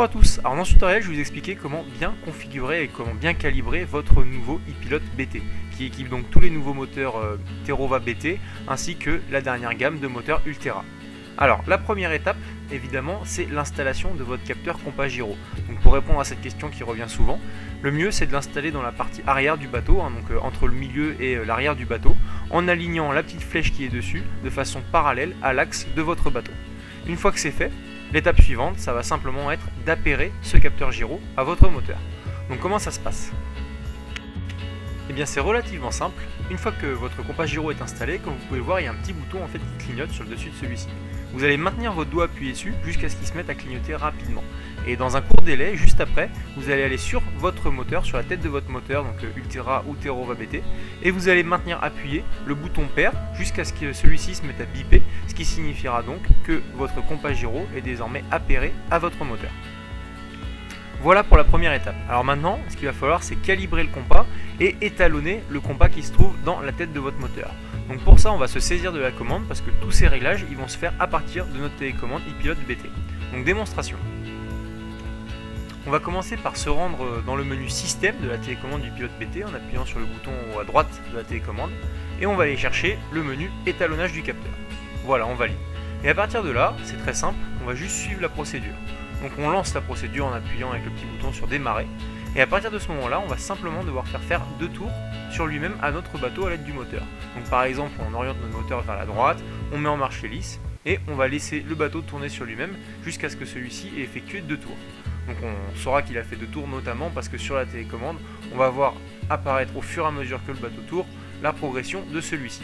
Bonjour à tous, alors dans ce tutoriel je vais vous expliquer comment bien configurer et comment bien calibrer votre nouveau e-Pilot BT qui équipe donc tous les nouveaux moteurs Terrova BT ainsi que la dernière gamme de moteurs Ultera. Alors la première étape évidemment c'est l'installation de votre capteur compas gyro. Donc pour répondre à cette question qui revient souvent, le mieux c'est de l'installer dans la partie arrière du bateau, donc entre le milieu et l'arrière du bateau, en alignant la petite flèche qui est dessus de façon parallèle à l'axe de votre bateau. Une fois que c'est fait, l'étape suivante, ça va simplement être d'appairer ce capteur gyro à votre moteur. Donc comment ça se passe? Eh bien c'est relativement simple. Une fois que votre compas gyro est installé, comme vous pouvez le voir, il y a un petit bouton en fait qui clignote sur le dessus de celui-ci. Vous allez maintenir votre doigt appuyé dessus jusqu'à ce qu'il se mette à clignoter rapidement. Et dans un court délai, juste après, vous allez aller sur votre moteur, sur la tête de votre moteur, donc Ultera ou Terrova BT, et vous allez maintenir appuyé le bouton pair jusqu'à ce que celui-ci se mette à biper, ce qui signifiera donc que votre compas gyro est désormais appairé à votre moteur. Voilà pour la première étape. Alors maintenant, ce qu'il va falloir, c'est calibrer le compas et étalonner le compas qui se trouve dans la tête de votre moteur. Donc pour ça, on va se saisir de la commande parce que tous ces réglages, ils vont se faire à partir de notre télécommande e-Pilot BT. Donc démonstration. On va commencer par se rendre dans le menu système de la télécommande du Pilote BT en appuyant sur le bouton en haut à droite de la télécommande et on va aller chercher le menu étalonnage du capteur. Voilà, on valide. Et à partir de là, c'est très simple, on va juste suivre la procédure. Donc on lance la procédure en appuyant avec le petit bouton sur démarrer et à partir de ce moment là, on va simplement devoir faire 2 tours sur lui-même à notre bateau à l'aide du moteur. Donc par exemple, on oriente notre moteur vers la droite, on met en marche l'hélice et on va laisser le bateau tourner sur lui-même jusqu'à ce que celui-ci ait effectué 2 tours. Donc on saura qu'il a fait 2 tours notamment parce que sur la télécommande, on va voir apparaître au fur et à mesure que le bateau tourne la progression de celui-ci.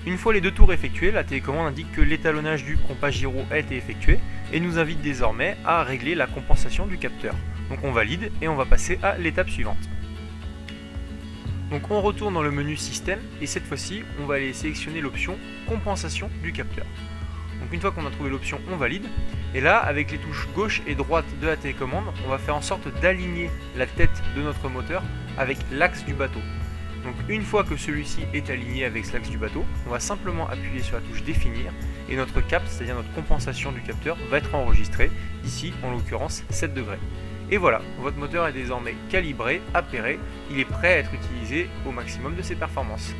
Une fois les 2 tours effectués, la télécommande indique que l'étalonnage du compas gyro a été effectué et nous invite désormais à régler la compensation du capteur. Donc on valide et on va passer à l'étape suivante. Donc on retourne dans le menu système et cette fois-ci on va aller sélectionner l'option compensation du capteur. Donc une fois qu'on a trouvé l'option, on valide et là avec les touches gauche et droite de la télécommande, on va faire en sorte d'aligner la tête de notre moteur avec l'axe du bateau. Donc une fois que celui-ci est aligné avec l'axe du bateau, on va simplement appuyer sur la touche définir et notre cap, c'est-à-dire notre compensation du capteur, va être enregistré, ici en l'occurrence 7 degrés. Et voilà, votre moteur est désormais calibré, appairé, il est prêt à être utilisé au maximum de ses performances.